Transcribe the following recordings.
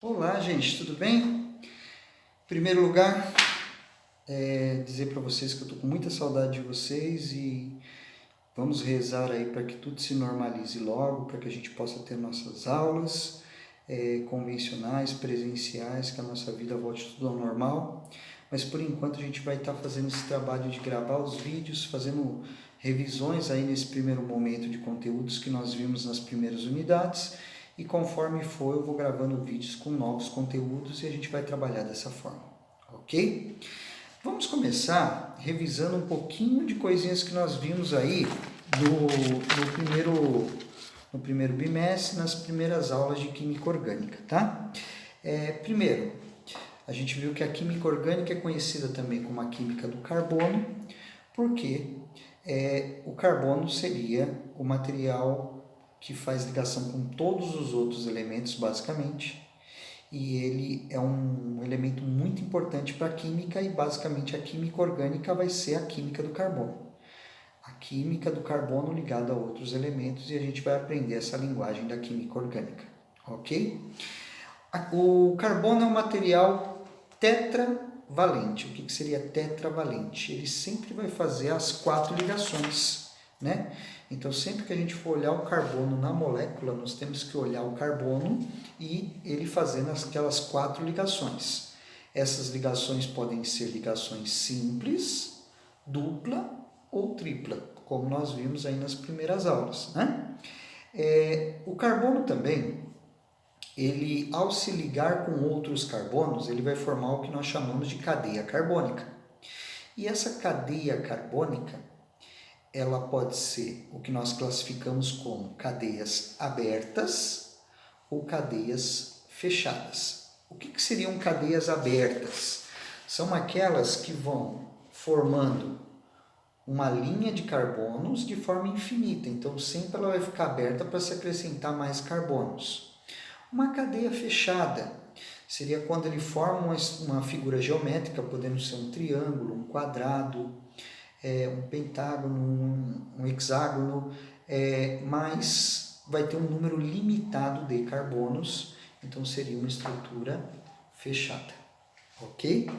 Olá, gente, tudo bem? Em primeiro lugar, dizer para vocês que eu estou com muita saudade de vocês e vamos rezar aí para que tudo se normalize logo, para que a gente possa ter nossas aulas convencionais, presenciais, que a nossa vida volte tudo ao normal. Mas por enquanto a gente vai estar fazendo esse trabalho de gravar os vídeos, fazendo revisões aí nesse primeiro momento de conteúdos que nós vimos nas primeiras unidades. E conforme for, eu vou gravando vídeos com novos conteúdos e a gente vai trabalhar dessa forma, ok? Vamos começar revisando um pouquinho de coisinhas que nós vimos aí no primeiro bimestre, nas primeiras aulas de Química Orgânica, tá? Primeiro, a gente viu que a Química Orgânica é conhecida também como a Química do Carbono, porque o carbono seria o material que faz ligação com todos os outros elementos, basicamente, e ele é um elemento muito importante para a química, e basicamente a química orgânica vai ser a química do carbono. A química do carbono ligada a outros elementos, e a gente vai aprender essa linguagem da química orgânica, ok? O carbono é um material tetravalente. O que seria tetravalente? Ele sempre vai fazer as 4 ligações, né? Então, sempre que a gente for olhar o carbono na molécula, nós temos que olhar o carbono e ele fazendo aquelas 4 ligações. Essas ligações podem ser ligações simples, dupla ou tripla, como nós vimos aí nas primeiras aulas, né? O carbono também, ele, ao se ligar com outros carbonos, ele vai formar o que nós chamamos de cadeia carbônica. E essa cadeia carbônica, ela pode ser o que nós classificamos como cadeias abertas ou cadeias fechadas. O que seriam cadeias abertas? São aquelas que vão formando uma linha de carbonos de forma infinita, então sempre ela vai ficar aberta para se acrescentar mais carbonos. Uma cadeia fechada seria quando ele forma uma figura geométrica, podendo ser um triângulo, um quadrado, um pentágono, um hexágono, mas vai ter um número limitado de carbonos, então seria uma estrutura fechada, ok?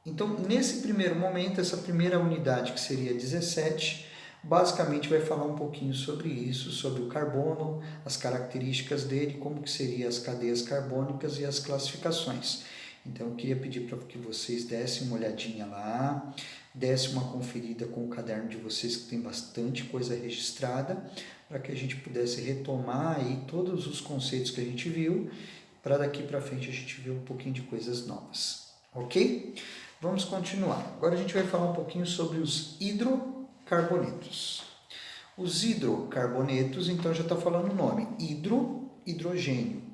Então, nesse primeiro momento, essa primeira unidade, que seria 17, basicamente vai falar um pouquinho sobre isso, sobre o carbono, as características dele, como que seriam as cadeias carbônicas e as classificações. Então, eu queria pedir para que vocês dessem uma olhadinha lá, dessem uma conferida com o caderno de vocês, que tem bastante coisa registrada, para que a gente pudesse retomar aí todos os conceitos que a gente viu, para daqui para frente a gente ver um pouquinho de coisas novas, ok? Vamos continuar. Agora a gente vai falar um pouquinho sobre os hidrocarbonetos. Os hidrocarbonetos, então já está falando o nome, hidrogênio.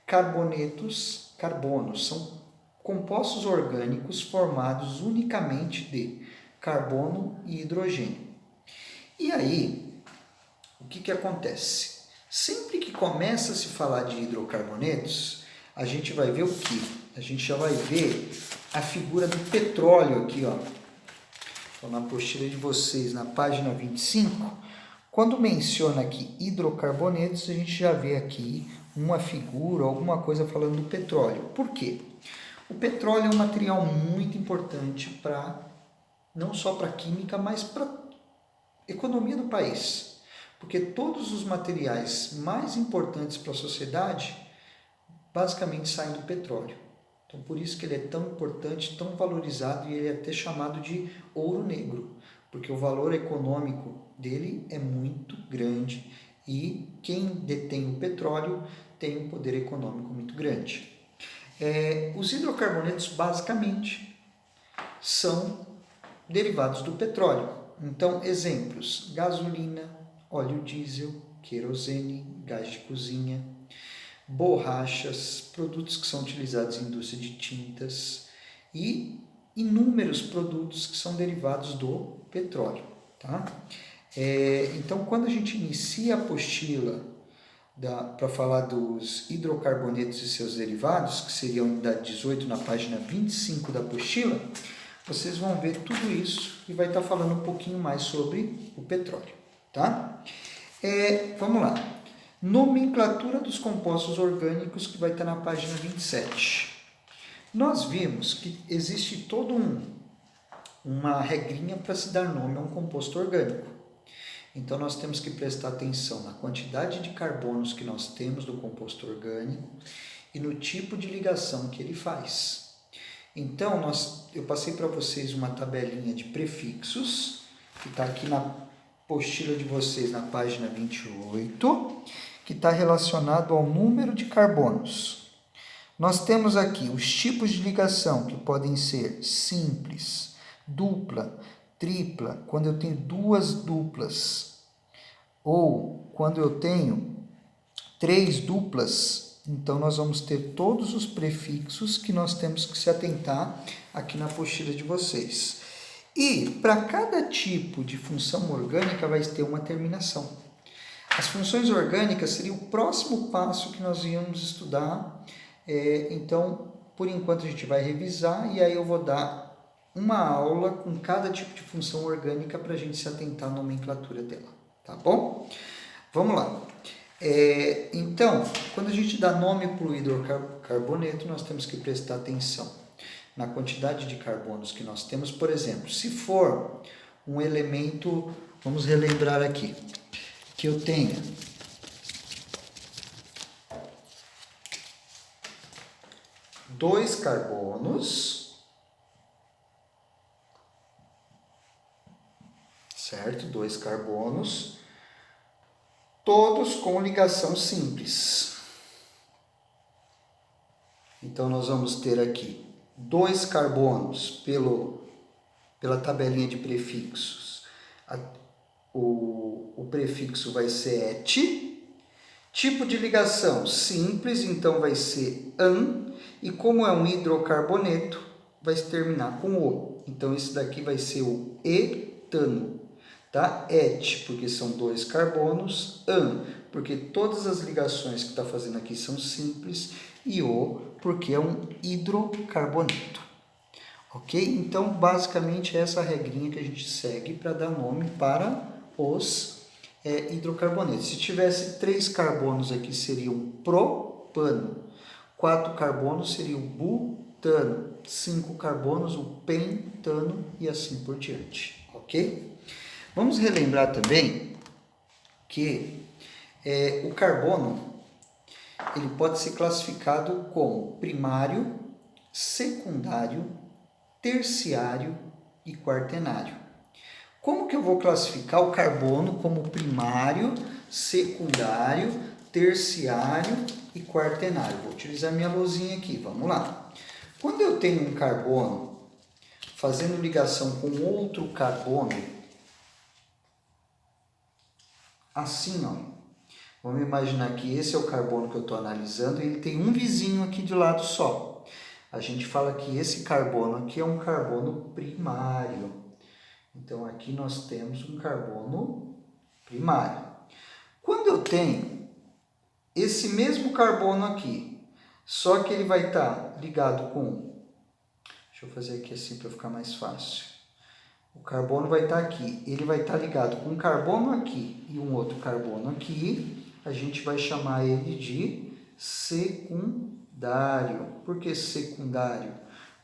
Carbonetos, carbonos, são compostos orgânicos formados unicamente de carbono e hidrogênio. E aí, o que acontece? Sempre que começa a se falar de hidrocarbonetos, a gente vai ver o quê? A gente já vai ver a figura do petróleo aqui, ó. Então, na apostila de vocês, na página 25, quando menciona aqui hidrocarbonetos, a gente já vê aqui uma figura, alguma coisa falando do petróleo. Por quê? O petróleo é um material muito importante para, não só para a química, mas para a economia do país. Porque todos os materiais mais importantes para a sociedade, basicamente saem do petróleo. Então, por isso que ele é tão importante, tão valorizado, e ele é até chamado de ouro negro, porque o valor econômico dele é muito grande e quem detém o petróleo tem um poder econômico muito grande. Os hidrocarbonetos, basicamente, são derivados do petróleo. Então, exemplos: gasolina, óleo diesel, querosene, gás de cozinha, borrachas, produtos que são utilizados em indústria de tintas e inúmeros produtos que são derivados do petróleo, tá? Então, quando a gente inicia a apostila para falar dos hidrocarbonetos e seus derivados, que seria a unidade 18 na página 25 da apostila, vocês vão ver tudo isso e vai estar falando um pouquinho mais sobre o petróleo, tá? Vamos lá. Nomenclatura dos compostos orgânicos, que vai estar na página 27. Nós vimos que existe todo uma regrinha para se dar nome a um composto orgânico. Então, nós temos que prestar atenção na quantidade de carbonos que nós temos do composto orgânico e no tipo de ligação que ele faz. Então, eu passei para vocês uma tabelinha de prefixos, que está aqui na apostila de vocês, na página 28, que está relacionado ao número de carbonos. Nós temos aqui os tipos de ligação, que podem ser simples, dupla, tripla, quando eu tenho duas duplas, ou quando eu tenho 3 duplas. Então, nós vamos ter todos os prefixos que nós temos que se atentar aqui na apostila de vocês. E para cada tipo de função orgânica vai ter uma terminação. As funções orgânicas seria o próximo passo que nós íamos estudar. Então, por enquanto a gente vai revisar e aí eu vou dar uma aula com cada tipo de função orgânica para a gente se atentar à nomenclatura dela, tá bom? Vamos lá. Então, quando a gente dá nome para o hidrocarboneto, nós temos que prestar atenção na quantidade de carbonos que nós temos. Por exemplo, se for um elemento, vamos relembrar aqui, que eu tenha dois carbonos, certo? 2 carbonos, todos com ligação simples. Então, nós vamos ter aqui 2 carbonos pela tabelinha de prefixos. O prefixo vai ser et. Tipo de ligação simples, então vai ser an. E como é um hidrocarboneto, vai se terminar com o. Então, esse daqui vai ser o etano. Tá? Et, porque são 2 carbonos, an, porque todas as ligações que está fazendo aqui são simples, e o, porque é um hidrocarboneto. Ok? Então, basicamente, essa é a regrinha que a gente segue para dar nome para os hidrocarbonetos. Se tivesse 3 carbonos aqui, seria o propano, 4 carbonos seria o butano, 5 carbonos o pentano e assim por diante. Ok? Vamos relembrar também que o carbono ele pode ser classificado como primário, secundário, terciário e quaternário. Como que eu vou classificar o carbono como primário, secundário, terciário e quaternário? Vou utilizar minha lousinha aqui, vamos lá. Quando eu tenho um carbono fazendo ligação com outro carbono, assim, ó. Vamos imaginar que esse é o carbono que eu estou analisando e ele tem um vizinho aqui de lado só. A gente fala que esse carbono aqui é um carbono primário. Então, aqui nós temos um carbono primário. Quando eu tenho esse mesmo carbono aqui, só que ele vai estar ligado com... Deixa eu fazer aqui assim para ficar mais fácil. O carbono vai estar aqui, ele vai estar ligado com um carbono aqui e um outro carbono aqui. A gente vai chamar ele de secundário. Por que secundário?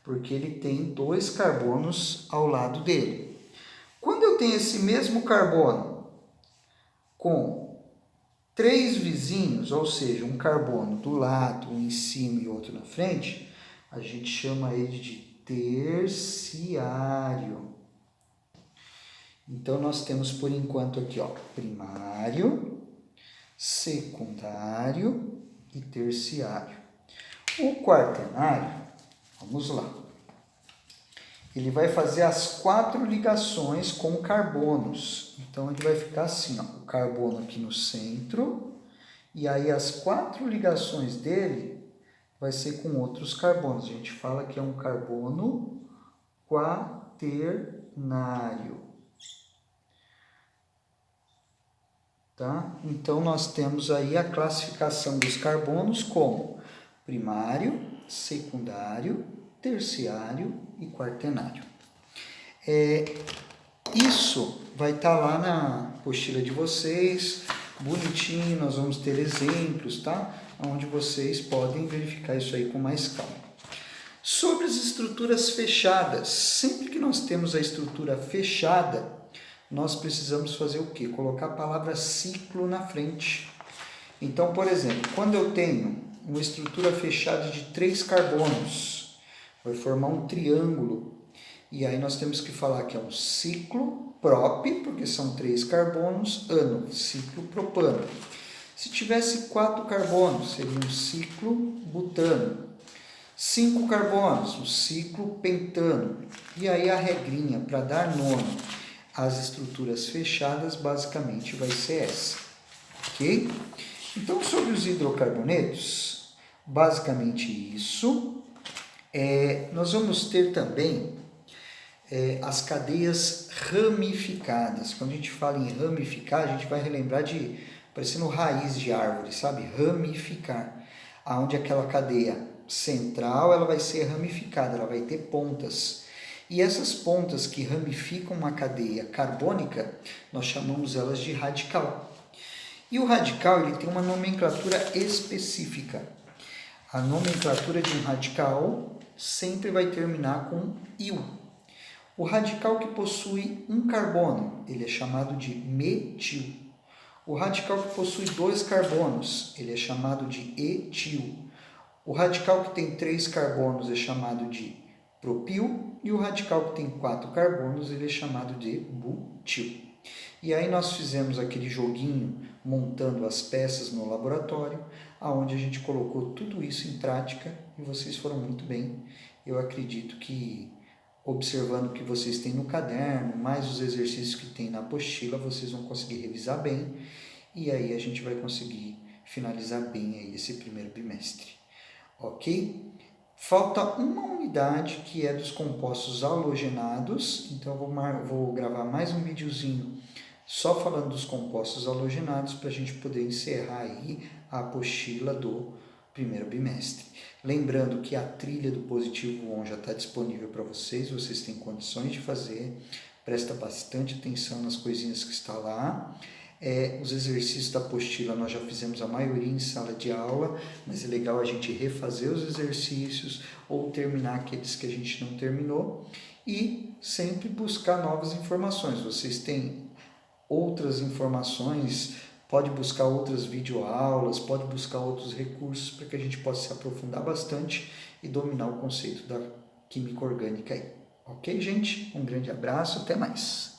Porque ele tem 2 carbonos ao lado dele. Quando eu tenho esse mesmo carbono com 3 vizinhos, ou seja, um carbono do lado, um em cima e outro na frente, a gente chama ele de terciário. Então, nós temos por enquanto aqui, ó, primário, secundário e terciário. O quaternário, vamos lá, ele vai fazer as 4 ligações com carbonos. Então, ele vai ficar assim, ó, o carbono aqui no centro, e aí as 4 ligações dele vai ser com outros carbonos. A gente fala que é um carbono quaternário. Tá? Então, nós temos aí a classificação dos carbonos como primário, secundário, terciário e quaternário. Isso vai estar lá na apostila de vocês, bonitinho, nós vamos ter exemplos, tá? Onde vocês podem verificar isso aí com mais calma. Sobre as estruturas fechadas, sempre que nós temos a estrutura fechada, nós precisamos fazer o quê? Colocar a palavra ciclo na frente. Então, por exemplo, quando eu tenho uma estrutura fechada de 3 carbonos, vai formar um triângulo. E aí nós temos que falar que é um ciclo prop, porque são 3 carbonos, ano, ciclo propano. Se tivesse 4 carbonos, seria um ciclo butano. 5 carbonos, o ciclo pentano. E aí a regrinha para dar nome às estruturas fechadas basicamente vai ser essa, ok? Então, sobre os hidrocarbonetos, basicamente isso. Nós vamos ter também as cadeias ramificadas. Quando a gente fala em ramificar, a gente vai relembrar de parecendo raiz de árvore, sabe? Ramificar, aonde aquela cadeia central ela vai ser ramificada, ela vai ter pontas. E essas pontas que ramificam uma cadeia carbônica, nós chamamos elas de radical. E o radical ele tem uma nomenclatura específica. A nomenclatura de um radical sempre vai terminar com -il. O radical que possui um carbono, ele é chamado de metil. O radical que possui 2 carbonos, ele é chamado de etil. O radical que tem 3 carbonos é chamado de propil. E o radical que tem 4 carbonos, ele é chamado de butil. E aí nós fizemos aquele joguinho montando as peças no laboratório, aonde a gente colocou tudo isso em prática e vocês foram muito bem. Eu acredito que observando o que vocês têm no caderno, mais os exercícios que tem na apostila, vocês vão conseguir revisar bem e aí a gente vai conseguir finalizar bem aí esse primeiro bimestre, ok? Falta uma unidade que é dos compostos halogenados, então eu vou gravar mais um videozinho só falando dos compostos halogenados para a gente poder encerrar aí a apostila do primeiro bimestre. Lembrando que a trilha do Positivo On já está disponível para vocês, vocês têm condições de fazer, presta bastante atenção nas coisinhas que está lá. Os exercícios da apostila nós já fizemos a maioria em sala de aula, mas é legal a gente refazer os exercícios ou terminar aqueles que a gente não terminou e sempre buscar novas informações. Vocês têm outras informações, pode buscar outras videoaulas, pode buscar outros recursos para que a gente possa se aprofundar bastante e dominar o conceito da química orgânica aí. Ok, gente? Um grande abraço, até mais!